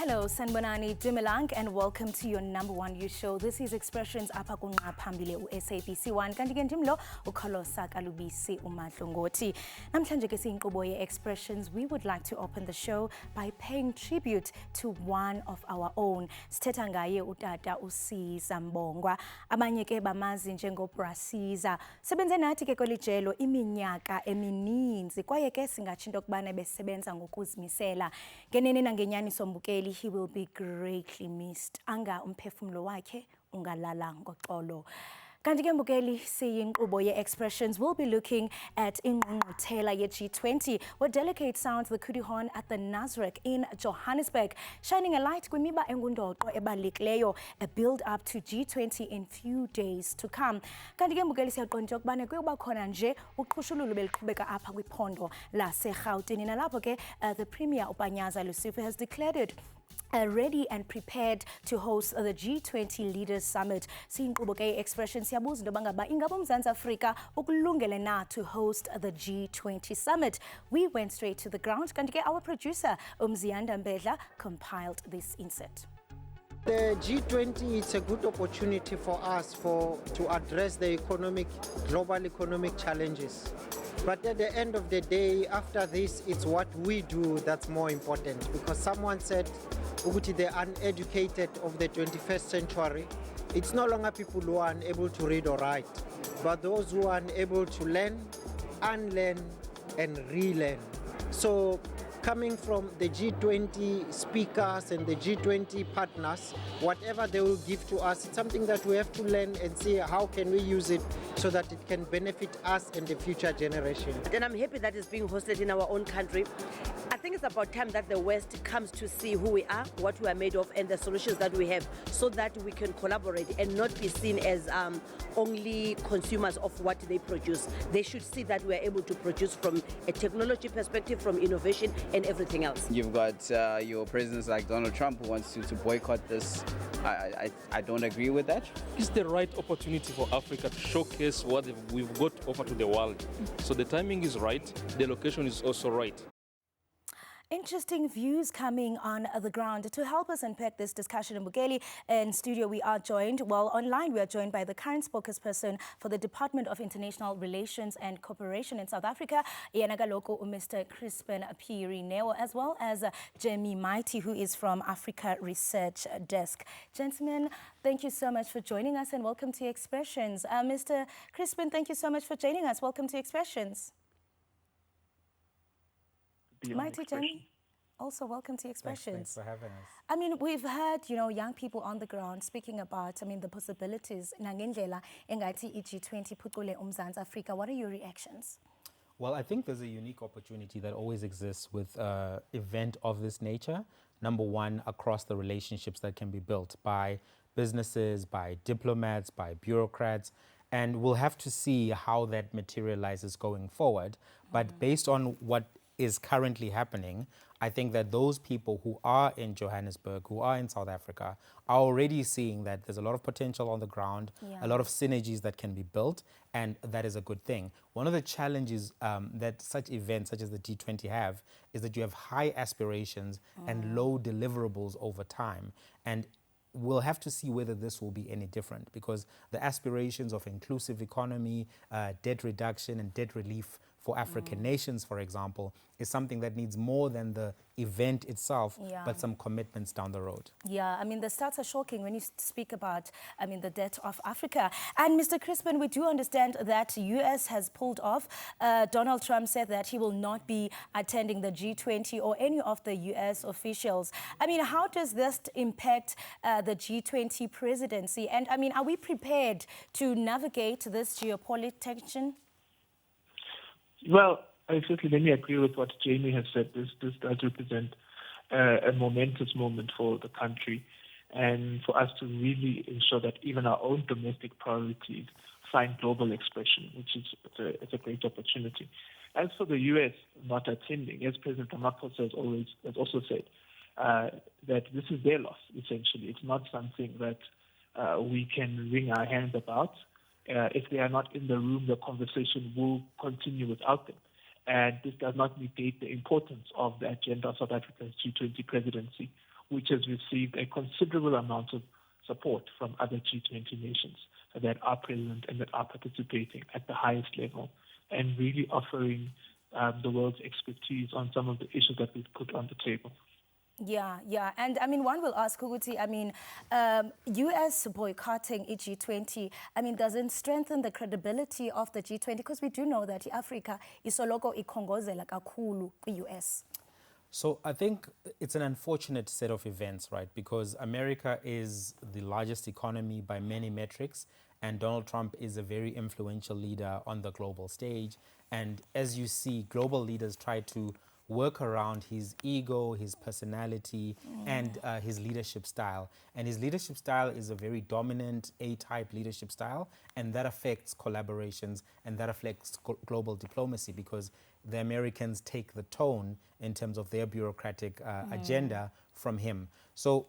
Hello, Sanbonani Dumilang, and welcome to your #1 news show. This is Expressions apha kunqa phambili SABC 1 kanti ke ndimlo ukholosa kalubisi umadlongoti. Namhlanje ke siyinkqubo ye-Expressions, we would like to open the show by paying tribute to one of our own. Sithetha ngaye utata uSiza Mbongwa, abanye ke bamazi njengoBrasiza. Sebenze nathi ke kwelijelo iminyaka emininzi kwaye ke singatsho into kubana besebenza ngokuzimisela. Ngenene nangenyani sombukeli, he will be greatly missed. Anga umphefumlo wakhe ungalala ngoxolo. Kanti ke mbukeli, siyinkqubo ye-Expressions, we'll be looking at ingqungquthela ye-G20, where delegates sound the Kudi horn at the Nasrec in Johannesburg, shining a light kwimiba engundoqo ebalulekileyo, a build-up to G20 in few days to come. Kanti ke mbukeli, siyaqonda ukubana kuyoba khona nje uqhushululo beliqhubeka apha kwiphondo laseGauteng. Nalapho ke the Premier Panyaza Lesufi has declared it ready and prepared to host the G20 Leaders Summit. Siyinkqubo ke Expressions, siyabuza into bangaba ingaba uMzantsi Afrika ukulungele na to host the G20 Summit. We went straight to the ground. Kanti ke our producer Umzianda Mbedla compiled this insert. The G20 is a good opportunity for us to address the global economic challenges. But at the end of the day, after this, it's what we do that's more important. Because someone said, the uneducated of the 21st century, it's no longer people who are unable to read or write, but those who are unable to learn, unlearn, and relearn. So coming from the G20 speakers and the G20 partners, whatever they will give to us, it's something that we have to learn and see how can we use it so that it can benefit us and the future generation. And I'm happy that it's being hosted in our own country. I think it's about time that the West comes to see who we are, what we are made of, and the solutions that we have, so that we can collaborate and not be seen as only consumers of what they produce. They should see that we are able to produce from a technology perspective, from innovation and everything else. You've got your presidents like Donald Trump who wants to boycott this. I don't agree with that. It's the right opportunity for Africa to showcase what we've got to offer to the world. So the timing is right, the location is also right. Interesting views coming on the ground. To help us unpack this discussion in Bugeli, in studio we are joined, online we are joined by the current spokesperson for the Department of International Relations and Cooperation in South Africa, Yanagaloko Mr. Crispin Pirineo, as well as Jamie Mighty, who is from Africa Research Desk. Gentlemen, thank you so much for joining us and welcome to Expressions. Mr. Crispin, thank you so much for joining us. Welcome to Expressions. Mighty Jamie, also welcome to Expressions. Thanks for having us. I mean, we've heard, young people on the ground speaking about, the possibilities. Nangendlela engathi G20 phucule uMzantsi Afrika. What are your reactions? Well, I think there's a unique opportunity that always exists with an event of this nature. Number one, across the relationships that can be built by businesses, by diplomats, by bureaucrats. And we'll have to see how that materializes going forward. But based on what is currently happening, I think that those people who are in Johannesburg, who are in South Africa, are already seeing that there's a lot of potential on the ground, a lot of synergies that can be built, and that is a good thing. One of the challenges that such events such as the G20 have is that you have high aspirations and low deliverables over time. And we'll have to see whether this will be any different, because the aspirations of inclusive economy, debt reduction and debt relief for African nations, for example, is something that needs more than the event itself, but some commitments down the road. Yeah, I mean, the stats are shocking when you speak about, the debt of Africa. And Mr. Crispin, we do understand that US has pulled off. Donald Trump said that he will not be attending the G20 or any of the US officials. I mean, how does this impact the G20 presidency? And I mean, are we prepared to navigate this geopolitical tension? Well, certainly let me agree with what Jamie has said. This does represent a momentous moment for the country and for us to really ensure that even our own domestic priorities find global expression, which is it's a great opportunity. As for the U.S. not attending, as President Ramaphosa has also said, that this is their loss, essentially. It's not something that we can wring our hands about. If they are not in the room, the conversation will continue without them. And this does not negate the importance of the agenda of South Africa's G20 presidency, which has received a considerable amount of support from other G20 nations that are present and that are participating at the highest level and really offering the world's expertise on some of the issues that we've put on the table. Yeah, yeah. And I mean, one will ask, Huguti, I mean, US boycotting G20, I mean, doesn't strengthen the credibility of the G20? Because we do know that Africa is soloko ikhongozela kakhulu kwi-US. So I think it's an unfortunate set of events, right? Because America is the largest economy by many metrics, and Donald Trump is a very influential leader on the global stage. And as you see, global leaders try to work around his ego, his personality, and his leadership style. And his leadership style is a very dominant A-type leadership style, and that affects collaborations and that affects global diplomacy because the Americans take the tone in terms of their bureaucratic agenda from him. So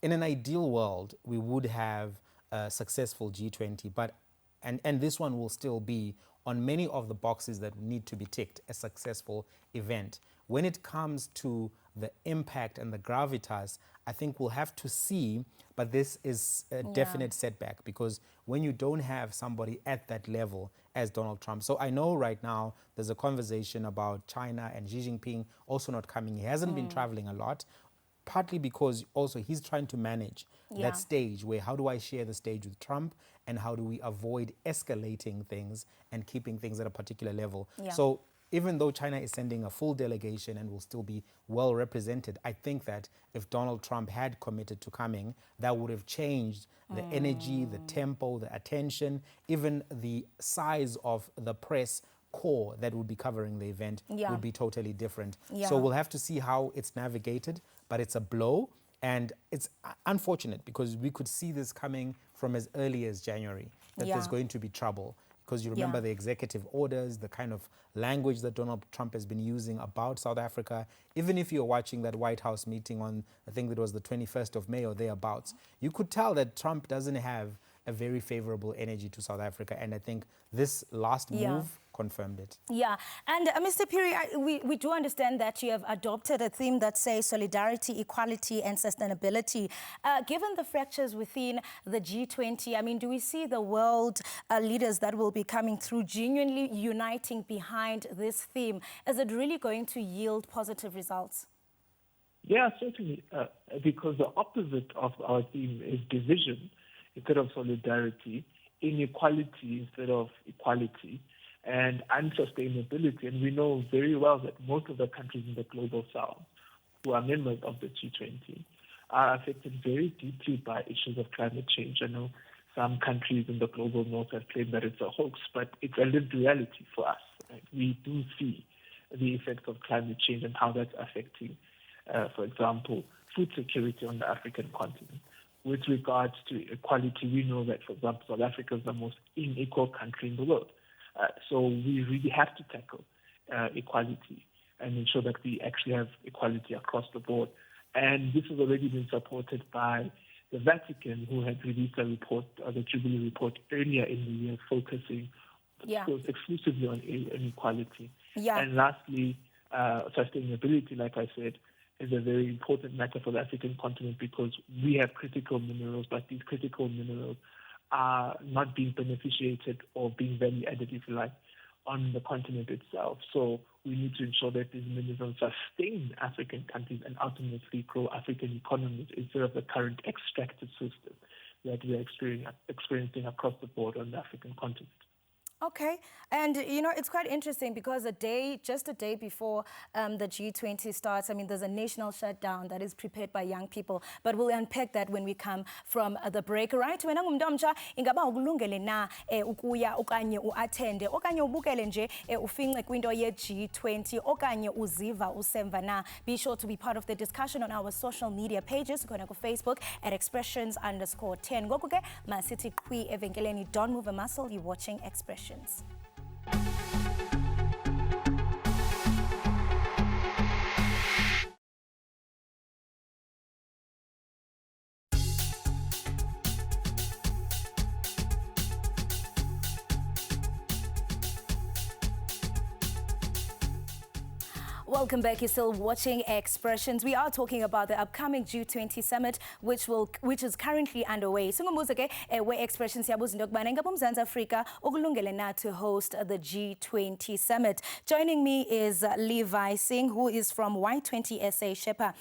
in an ideal world, we would have a successful G20, but and this one will still be on many of the boxes that need to be ticked, a successful event. When it comes to the impact and the gravitas, I think we'll have to see, but this is a definite setback because when you don't have somebody at that level as Donald Trump. So I know right now there's a conversation about China and Xi Jinping also not coming. He hasn't been traveling a lot, partly because also he's trying to manage that stage where how do I share the stage with Trump and how do we avoid escalating things and keeping things at a particular level. So even though China is sending a full delegation and will still be well represented, I think that if Donald Trump had committed to coming, that would have changed the energy, the tempo, the attention, even the size of the press core that would be covering the event would be totally different. So we'll have to see how it's navigated, but it's a blow. And it's unfortunate because we could see this coming from as early as January, that there's going to be trouble. Because you remember the executive orders, the kind of language that Donald Trump has been using about South Africa. Even if you're watching that White House meeting on, I think it was the 21st of May or thereabouts, you could tell that Trump doesn't have a very favorable energy to South Africa. And I think this last move confirmed it. Yeah, and Mr. Piri, we do understand that you have adopted a theme that says solidarity, equality and sustainability. Given the fractures within the G20, I mean, do we see the world leaders that will be coming through genuinely uniting behind this theme? Is it really going to yield positive results? Yeah, certainly, because the opposite of our theme is division instead of solidarity, inequality instead of equality, and unsustainability. And we know very well that most of the countries in the global south who are members of the G20 are affected very deeply by issues of climate change. I know some countries in the global north have claimed that it's a hoax, but it's a lived reality for us. Right? We do see the effects of climate change and how that's affecting, for example, food security on the African continent. With regards to equality, we know that, for example, South Africa is the most unequal country in the world. So we really have to tackle equality and ensure that we actually have equality across the board. And this has already been supported by the Vatican, who had released a report, the Jubilee report, earlier in the year, focusing exclusively on inequality. And lastly, sustainability, like I said, is a very important matter for the African continent because we have critical minerals, but these critical minerals are not being beneficiated or being value added, if you like, on the continent itself. So we need to ensure that these minerals sustain African countries and ultimately grow African economies instead of the current extractive system that we are experiencing across the board on the African continent. Okay, and you know, it's quite interesting because just a day before the G20 starts, I mean, there's a national shutdown that is prepared by young people, but we'll unpack that when we come from the break, right? Wena ngumntomtsha ingaba ukulungele na ukuya okanye uattende okanye ubukele nje ufinqe kwinto ye G20 okanye uziva usemva na. Be sure to be part of the discussion on our social media pages. Khona ku Facebook at expressions_10. Ngoku ke masithi qhwi evenkeleni. Don't move a muscle. You're watching Expressions. Welcome back. You're still watching Expressions. We are talking about the upcoming G20 Summit, which is currently underway. Singumbuzo ke we Expressions siyabuza into yokubana ingaba uMzantsi Afrika ukulungele na to host the G20 Summit. Joining me is Levi Singh, who is from Y20 SA Shepa.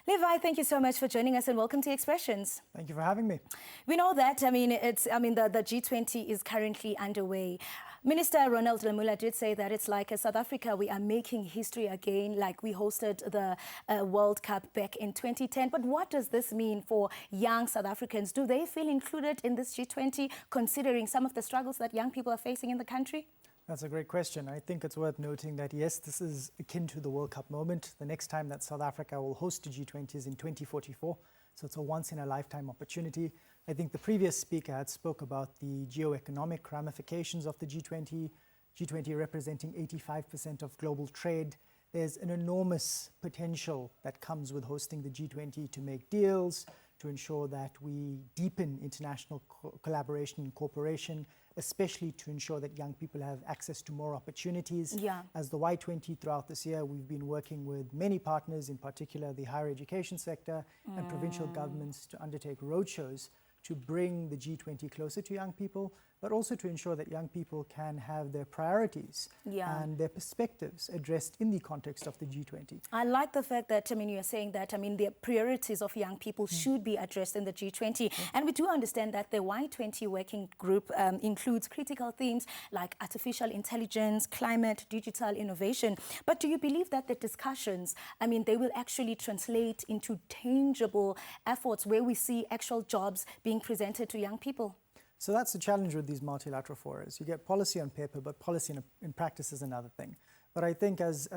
Levi, thank you so much for joining us and welcome to Expressions. Thank you for having me. We know that, the G20 is currently underway. Minister Ronald Lamula did say that it's like South Africa, we are making history again, like we hosted the World Cup back in 2010. But what does this mean for young South Africans? Do they feel included in this G20, considering some of the struggles that young people are facing in the country? That's a great question. I think it's worth noting that, yes, this is akin to the World Cup moment. The next time that South Africa will host a G20 is in 2044. So it's a once-in-a-lifetime opportunity. I think the previous speaker had spoke about the geo-economic ramifications of the G20, G20 representing 85% of global trade. There's an enormous potential that comes with hosting the G20 to make deals, to ensure that we deepen international collaboration and cooperation, especially to ensure that young people have access to more opportunities. Yeah. As the Y20 throughout this year, we've been working with many partners, in particular the higher education sector and provincial governments, to undertake roadshows to bring the G20 closer to young people, but also to ensure that young people can have their priorities and their perspectives addressed in the context of the G20. I like the fact that, you're saying that, the priorities of young people should be addressed in the G20. And we do understand that the Y20 working group includes critical themes like artificial intelligence, climate, digital innovation. But do you believe that the discussions, they will actually translate into tangible efforts where we see actual jobs being presented to young people? So that's the challenge with these multilateral forums. You get policy on paper, but policy in practice is another thing. But I think as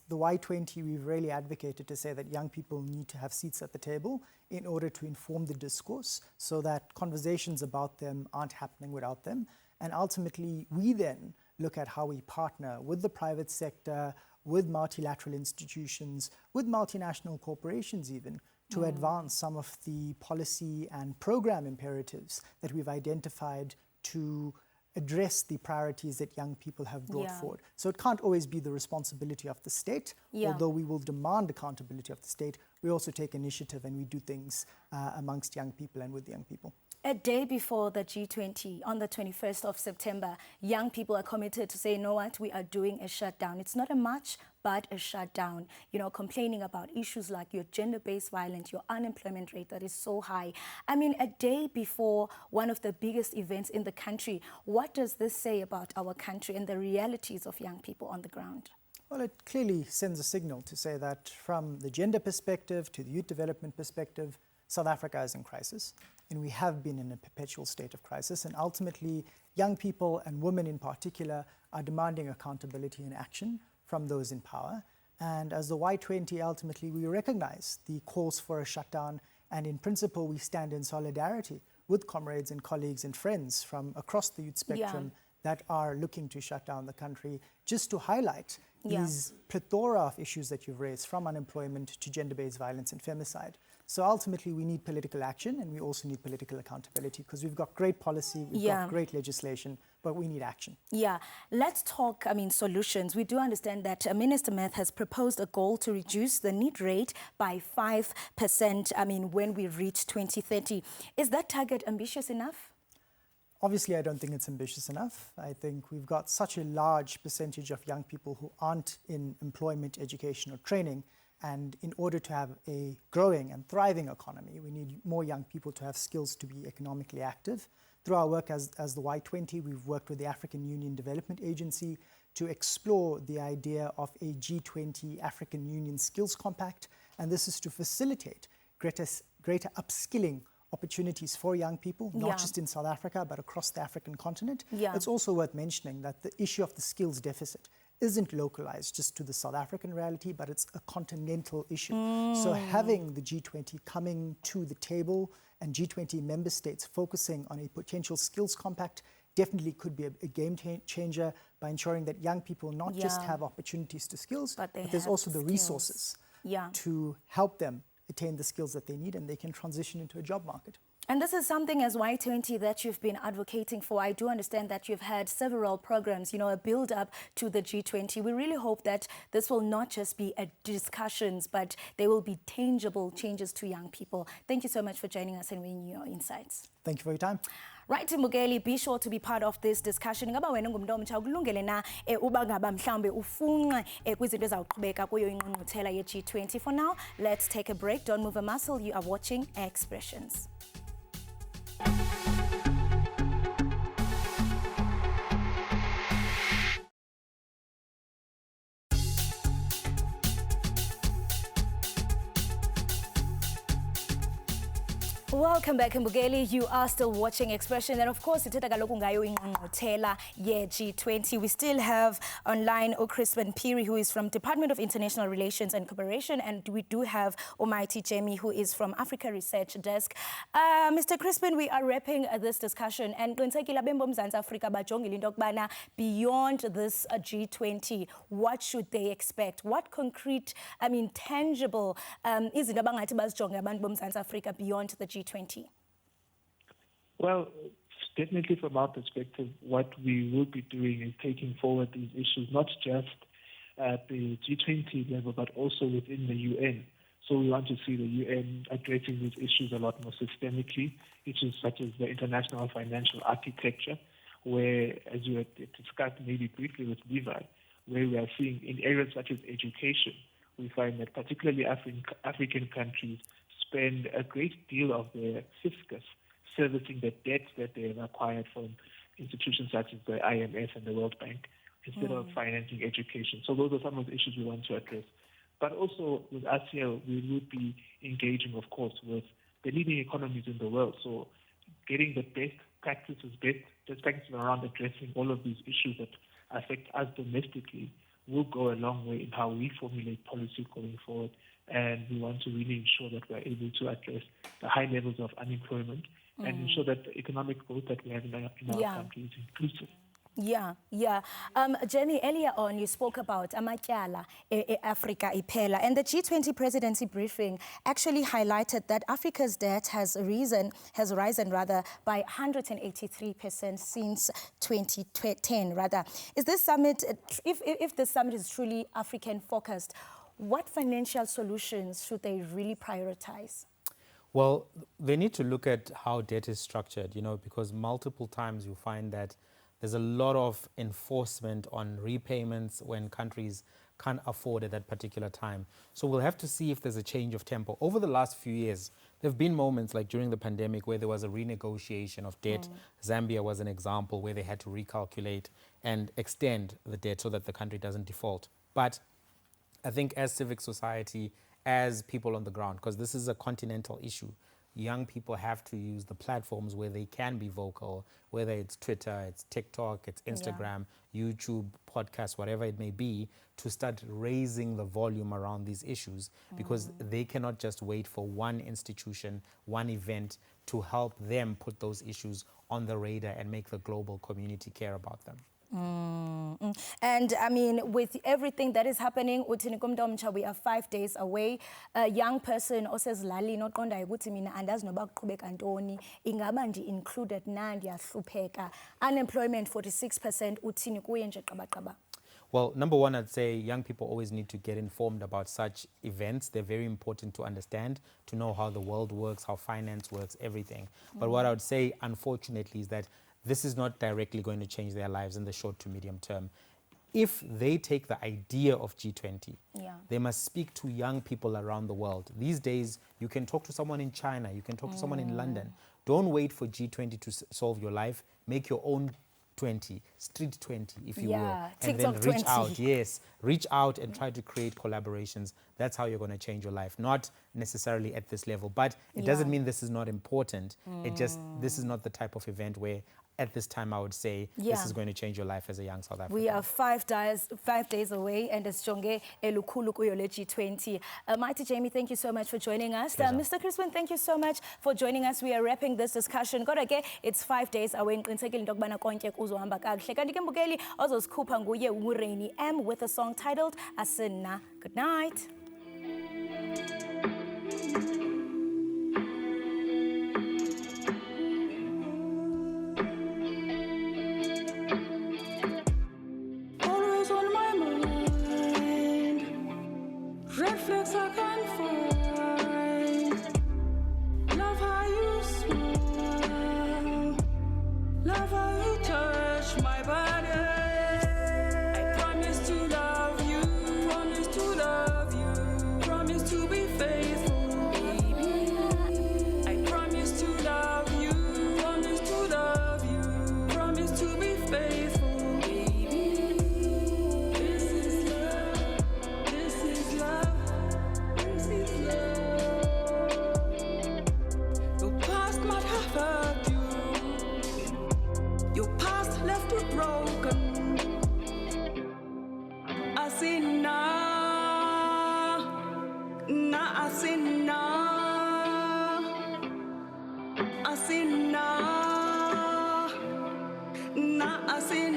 the Y20, we've really advocated to say that young people need to have seats at the table in order to inform the discourse so that conversations about them aren't happening without them. And ultimately, we then look at how we partner with the private sector, with multilateral institutions, with multinational corporations even, to advance some of the policy and program imperatives that we've identified to address the priorities that young people have brought forward. So it can't always be the responsibility of the state, although we will demand accountability of the state. We also take initiative and we do things amongst young people and with young people. A day before the G20, on the 21st of September, young people are committed to say, you know what, we are doing a shutdown. It's not a march, but a shutdown, complaining about issues like your gender-based violence, your unemployment rate that is so high. A day before one of the biggest events in the country, what does this say about our country and the realities of young people on the ground? Well, it clearly sends a signal to say that from the gender perspective to the youth development perspective, South Africa is in crisis, and we have been in a perpetual state of crisis. And ultimately, young people and women in particular are demanding accountability and action from those in power. And as the Y20, ultimately, we recognize the calls for a shutdown. And in principle, we stand in solidarity with comrades and colleagues and friends from across the youth spectrum that are looking to shut down the country, just to highlight these plethora of issues that you've raised, from unemployment to gender-based violence and femicide. So ultimately, we need political action and we also need political accountability, because we've got great policy, we've got great legislation, but we need action. Yeah, let's talk, solutions. We do understand that Minister Meth has proposed a goal to reduce the need rate by 5%, when we reach 2030. Is that target ambitious enough? Obviously, I don't think it's ambitious enough. I think we've got such a large percentage of young people who aren't in employment, education, or training. And in order to have a growing and thriving economy, we need more young people to have skills to be economically active. Through our work as the Y20, we've worked with the African Union Development Agency to explore the idea of a G20 African Union Skills Compact. And this is to facilitate greater upskilling opportunities for young people, not just in South Africa, but across the African continent. It's also worth mentioning that the issue of the skills deficit isn't localized just to the South African reality, but it's a continental issue. So having the G20 coming to the table and G20 member states focusing on a potential skills compact definitely could be a game changer by ensuring that young people not just have opportunities to skills, but there's also the resources to help them attain the skills that they need, and they can transition into a job market. And this is something as Y20 that you've been advocating for. I do understand that you've had several programs, a build up to the G20. We really hope that this will not just be discussions, but there will be tangible changes to young people. Thank you so much for joining us and bringing your insights. Thank you for your time. Right, Mbukeli, be sure to be part of this discussion. Ngaba wena ngumntu omtsha ukulungele na uba ngaba mhlawumbe ufunxe kwizinto ezawuqhubeka kuyo ingqungquthela ye-G20. For now, let's take a break. Don't move a muscle. You are watching Expressions. Welcome back, Mbukeli. You are still watching Expression, and of course, ithetha kaloku ngayo ingqungquthela ye-G20. We still have online Crispin Piri, who is from Department of International Relations and Cooperation, and we do have Almighty Jamie, who is from Africa Research Desk. Mr. Crispin, we are wrapping this discussion, and Africa beyond this G20, what should they expect? What concrete, tangible izinto abangathi bazijonge abantu boMzantsi Afrika beyond the G20? Well, definitely from our perspective, what we will be doing is taking forward these issues, not just at the G20 level, but also within the UN. So we want to see the UN addressing these issues a lot more systemically, issues such as the international financial architecture, where, as you had discussed maybe briefly with Levi, where we are seeing in areas such as education, we find that particularly African countries spend a great deal of their fiscus servicing the debts that they have acquired from institutions such as the IMF and the World Bank instead of financing education. So those are some of the issues we want to address. But also with ASEAN, we would be engaging, of course, with the leading economies in the world. So getting the best practices around addressing all of these issues that affect us domestically will go a long way in how we formulate policy going forward. And we want to really ensure that we're able to address the high levels of unemployment and ensure that the economic growth that we have in our country is inclusive. Jenny, earlier on you spoke about amatyala Africa iphela, and the G20 presidency briefing actually highlighted that Africa's debt has risen by 183% since 2010 rather. Is this summit, if this summit is truly African focused, what financial solutions should they really prioritize? Well, they need to look at how debt is structured, because multiple times you find that there's a lot of enforcement on repayments when countries can't afford at that particular time. So we'll have to see if there's a change of tempo. Over the last few years, there have been moments like during the pandemic where there was a renegotiation of debt. Zambia was an example where they had to recalculate and extend the debt so that the country doesn't default. But I think as civic society, as people on the ground, because this is a continental issue, young people have to use the platforms where they can be vocal, whether it's Twitter, it's TikTok, it's Instagram, YouTube, podcasts, whatever it may be, to start raising the volume around these issues, because they cannot just wait for one institution, one event to help them put those issues on the radar and make the global community care about them. And with everything that is happening, we are 5 days away. A young person says lali not konda ukuthi mina andazi noba kuqhubeka ntoni ingaba ndi included na ndiyahlupheka. Unemployment 46% uthini kuye nje qaba. Well, number one, I'd say young people always need to get informed about such events. They're very important to understand, to know how the world works, how finance works, everything. But what I would say, unfortunately, is that this is not directly going to change their lives in the short to medium term. If they take the idea of G20, they must speak to young people around the world. These days, you can talk to someone in China, you can talk to someone in London. Don't wait for G20 to solve your life. Make your own 20, street 20, if you will. And TikTok then reach 20. out, reach out and try to create collaborations. That's how you're going to change your life, not necessarily at this level. But it doesn't mean this is not important. This is not the type of event where at this time I would say this is going to change your life as a young South African. We are 5 days away, and it's Jonge Elukhulu kuyo le G20. Mighty Jamie, thank you so much for joining us. Mr. Crispin, thank you so much for joining us. We are wrapping this discussion. Kodwa it's 5 days away. Ngiqinisekile into yokubana konke kuzohamba kakuhle. Kanti ke Mbukeli ozosikhupha nguye uReadiness M with a song titled Asina. Good night. always on my mind. Red flags I can't find. Love how you smile. Love how you touch my body. I promise to love you. Promise to love you. Promise to be faithful, baby. I promise to love you. Promise to love you. Promise to be faithful, baby. This is love. This is love. This is love. Your past might have hurt you. Your past left you broken. I say nah, nah. I say nah. I say nah, nah. I say